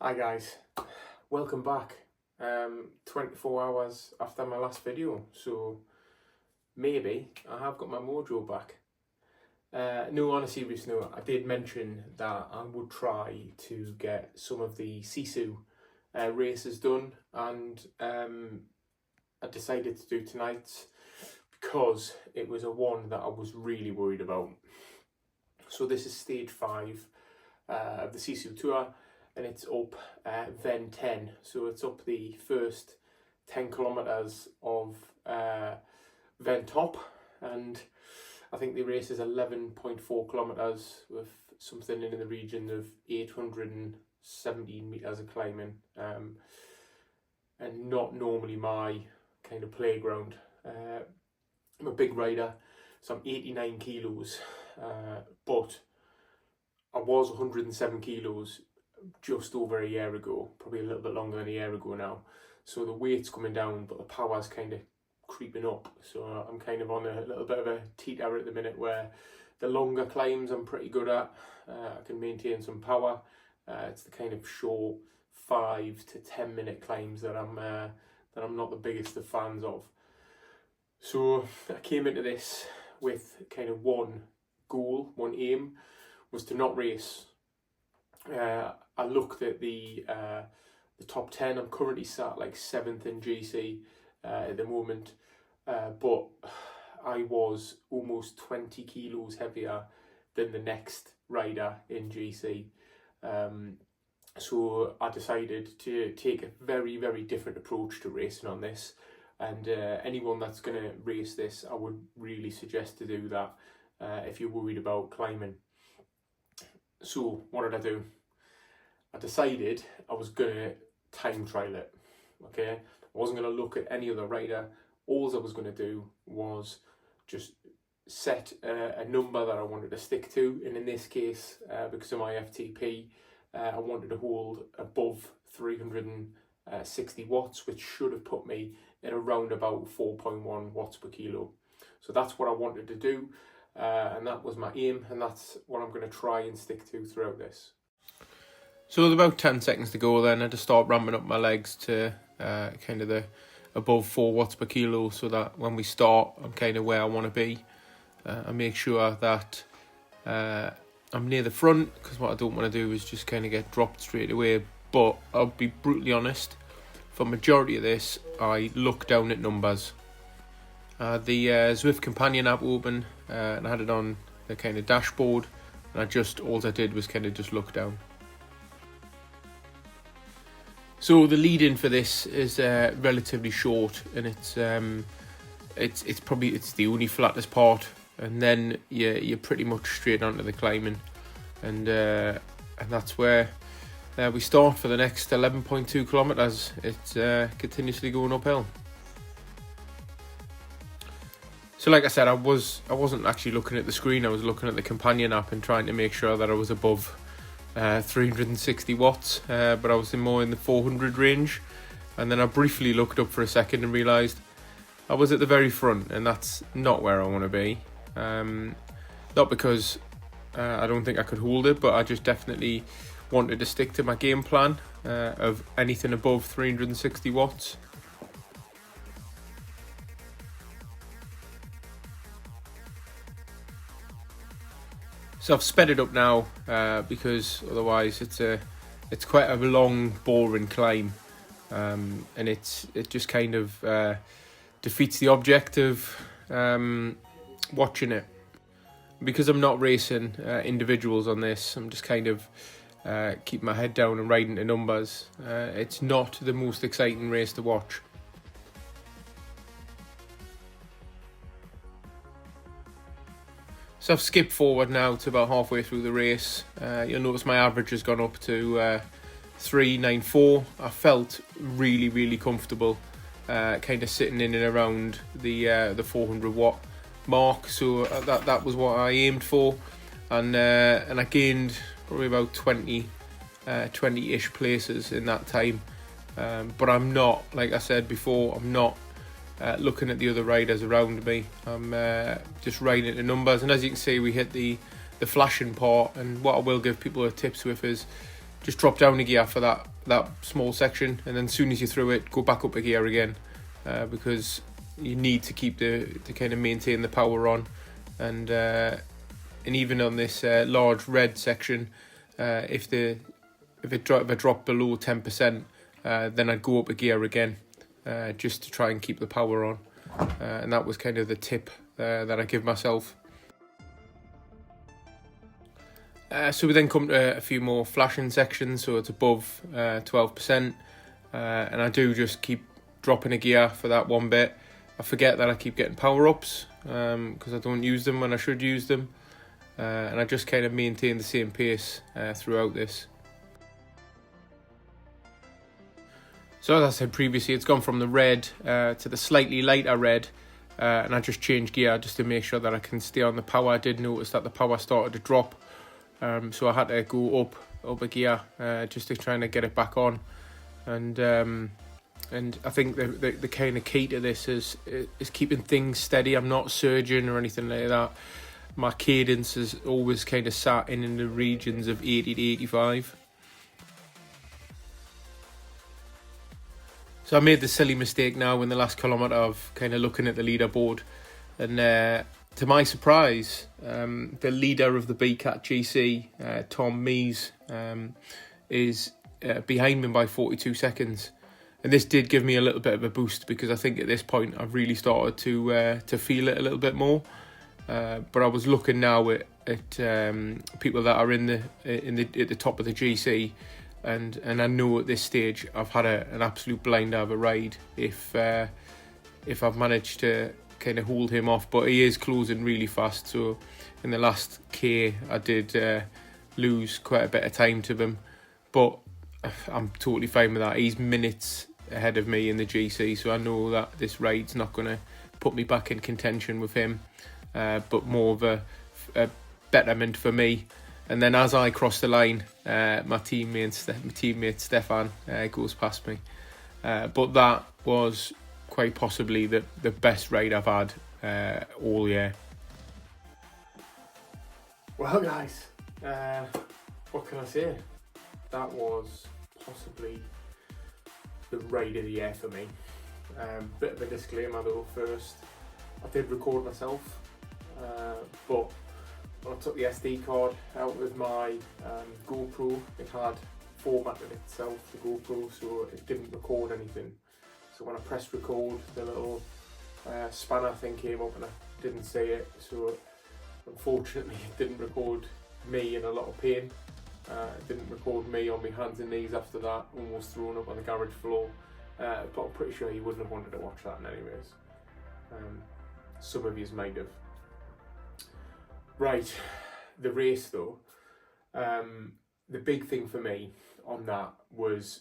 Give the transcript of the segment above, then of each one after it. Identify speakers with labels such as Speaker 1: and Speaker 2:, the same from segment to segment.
Speaker 1: Hi guys, welcome back. 24 hours after my last video, so maybe I have got my mojo back. No, on a serious note, I did mention that I would try to get some of the Sisu races done, and I decided to do tonight because it was a one that I was really worried about. So this is stage 5 of the Sisu Tour, and it's up Ventop, so it's up the first 10 kilometers of Ventop, and I think the race is 11.4 kilometers with something in the region of 817 meters of climbing, and not normally my kind of playground. I'm a big rider, so I'm 89 kilos, but I was 107 kilos just over a year ago, probably a little bit longer than a year ago now. So the weight's coming down, but the power's kind of creeping up. So I'm kind of on a little bit of a teeter at the minute, where the longer climbs I'm pretty good at. I can maintain some power. It's the kind of short 5 to 10 minute climbs that I'm not the biggest of fans of. So I came into this with kind of one goal, one aim, was to not race. I looked at the top 10. I'm currently sat like 7th in GC at the moment, but I was almost 20 kilos heavier than the next rider in GC. So I decided to take a very, very different approach to racing on this. And anyone that's going to race this, I would really suggest to do that if you're worried about climbing. So what did I do? I decided I was going to time trial it, okay? I wasn't going to look at any other rider. All I was going to do was just set a number that I wanted to stick to, and in this case, because of my FTP, I wanted to hold above 360 watts, which should have put me at around about 4.1 watts per kilo. So that's what I wanted to do, and that was my aim, and that's what I'm going to try and stick to throughout this. So with about 10 seconds to go, then I had to start ramping up my legs to kind of the above 4 watts per kilo, so that when we start, I'm kind of where I want to be. I make sure that I'm near the front, because what I don't want to do is just kind of get dropped straight away. But I'll be brutally honest, for majority of this, I look down at numbers. The Zwift companion app open, and I had it on the kind of dashboard, and all I did was kind of just look down. So the lead-in for this is relatively short, and it's the only flattest part, and then you're pretty much straight onto the climbing, and that's where we start for the next 11.2 kilometers. It's continuously going uphill. So like I said, I wasn't actually looking at the screen. I was looking at the companion app and trying to make sure that I was above 360 watts, but I was more in the 400 range, and then I briefly looked up for a second and realised I was at the very front, and that's not where I want to be. Not because I don't think I could hold it, but I just definitely wanted to stick to my game plan of anything above 360 watts. So I've sped it up now because otherwise it's quite a long, boring climb, and it just kind of defeats the object of watching it. Because I'm not racing individuals on this, I'm just kind of keeping my head down and riding to numbers. It's not the most exciting race to watch. So I've skipped forward now to about halfway through the race. You'll notice my average has gone up to 394. I felt really, really comfortable, kind of sitting in and around the 400 watt mark. So that was what I aimed for, and I gained probably about 20-ish places in that time. But I'm not, like I said before, I'm not looking at the other riders around me. I'm just riding the numbers, and as you can see, we hit the flashing part. And what I will give people a tips with is just drop down a gear for that small section, and then as soon as you're through it, go back up a gear again, because you need to keep to kind of maintain the power on. And even on this large red section, if I drop below 10%, then I'd go up a gear again, just to try and keep the power on. And that was kind of the tip that I give myself. So we then come to a few more flashing sections, so it's above 12%, and I do just keep dropping a gear for that one bit. I forget that I keep getting power-ups because I don't use them when I should use them, and I just kind of maintain the same pace throughout this. So as I said previously, it's gone from the red to the slightly lighter red, and I just changed gear just to make sure that I can stay on the power. I did notice that the power started to drop, so I had to go up a gear just to try and get it back on. And I think the kind of key to this is keeping things steady. I'm not surging or anything like that. My cadence is always kind of sat in the regions of 80 to 85. So I made the silly mistake now in the last kilometre of kind of looking at the leaderboard, and to my surprise, the leader of the BCAT GC, Tom Mees, is behind me by 42 seconds. And this did give me a little bit of a boost, because I think at this point I've really started to feel it a little bit more. But I was looking now at people that are at the top of the GC, and I know at this stage I've had an absolute blinder of a ride if I've managed to kind of hold him off. But he is closing really fast, so in the last K I did lose quite a bit of time to him, but I'm totally fine with that. He's minutes ahead of me in the GC, so I know that this ride's not going to put me back in contention with him, but more of a betterment for me. And then as I cross the line, my teammate Stefan goes past me. But that was quite possibly the best ride I've had all year. Well, guys, what can I say? That was possibly the ride of the year for me. Bit of a disclaimer though first. I did record myself, but when I took the SD card out with my GoPro, it had formatted itself, the GoPro, so it didn't record anything. So when I pressed record, the little spanner thing came up and I didn't see it, so unfortunately it didn't record me in a lot of pain. It didn't record me on my hands and knees after that, almost thrown up on the garage floor, but I'm pretty sure you wouldn't have wanted to watch that anyways. Some of you might have. Right, the race though, the big thing for me on that was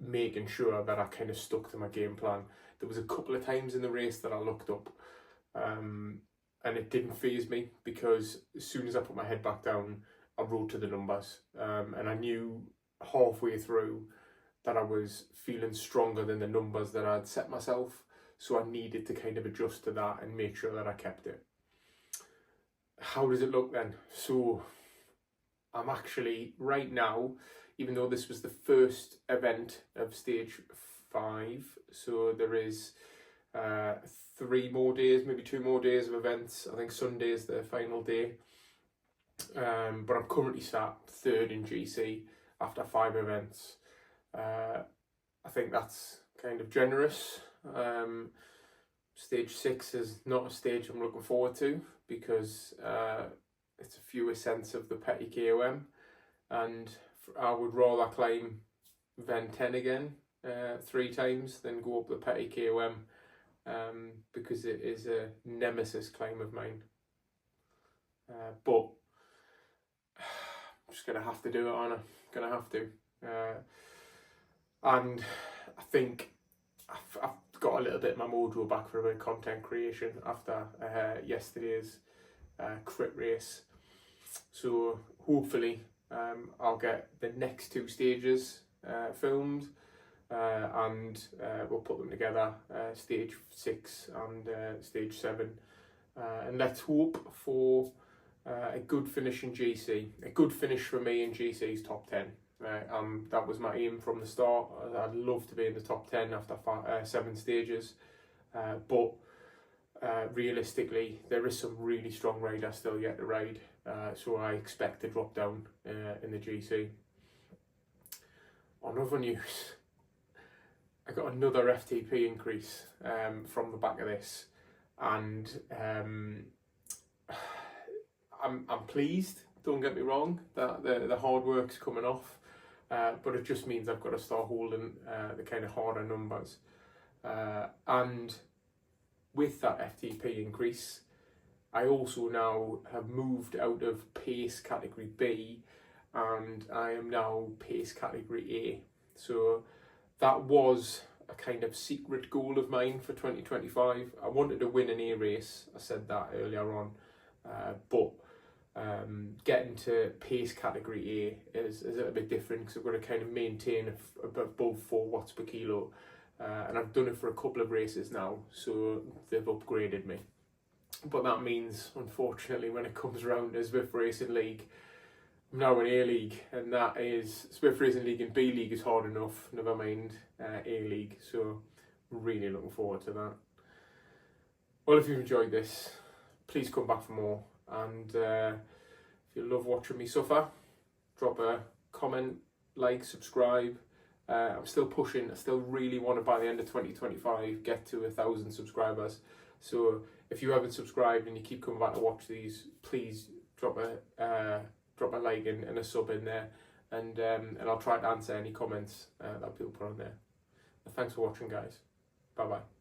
Speaker 1: making sure that I kind of stuck to my game plan. There was a couple of times in the race that I looked up, and it didn't faze me, because as soon as I put my head back down, I wrote to the numbers, and I knew halfway through that I was feeling stronger than the numbers that I'd set myself, so I needed to kind of adjust to that and make sure that I kept it. How does it look then? So I'm actually, right now, even though this was the first event of stage 5, so there is 3 more days, maybe 2 more days of events. I think Sunday is the final day. But I'm currently sat 3rd in GC after 5 events. I think that's kind of generous. Stage 6 is not a stage I'm looking forward to, because it's a few ascents of the petty KOM, and I would rather climb Ventop again 3 times than go up the petty KOM, because it is a nemesis climb of mine. But I'm just going to have to do it, aren't I? Going to have to. And I think I've got a little bit of my mojo back for a bit of content creation after yesterday's crit race. So hopefully I'll get the next 2 stages filmed, and we'll put them together, stage 6 and stage 7. And let's hope for a good finish in GC, a good finish for me in GC's top 10. Right, that was my aim from the start. I'd love to be in the top 10 after 7 stages, but realistically, there is some really strong riders still yet to ride, so I expect to drop down in the GC. On other news, I got another FTP increase from the back of this, and I'm pleased. Don't get me wrong, that the hard work's coming off, but it just means I've got to start holding the kind of harder numbers, and with that FTP increase, I also now have moved out of pace category B, and I am now pace category A. So that was a kind of secret goal of mine for 2025. I wanted to win an A race. I said that earlier on, but getting to pace category A is a little bit different, because I've got to kind of maintain above 4 watts per kilo, and I've done it for a couple of races now, so they've upgraded me. But that means, unfortunately, when it comes around to Zwift Racing League, I'm now in A League, and that is, Zwift Racing League and B League is hard enough, never mind A League, so really looking forward to that. Well, if you've enjoyed this, please come back for more, and if you love watching me suffer, drop a comment, like, subscribe. I'm still pushing. I still really want to, by the end of 2025, get to 1,000 subscribers. So if you haven't subscribed and you keep coming back to watch these, please drop a like and a sub in there, and I'll try to answer any comments that people put on there. Thanks for watching, guys. Bye bye.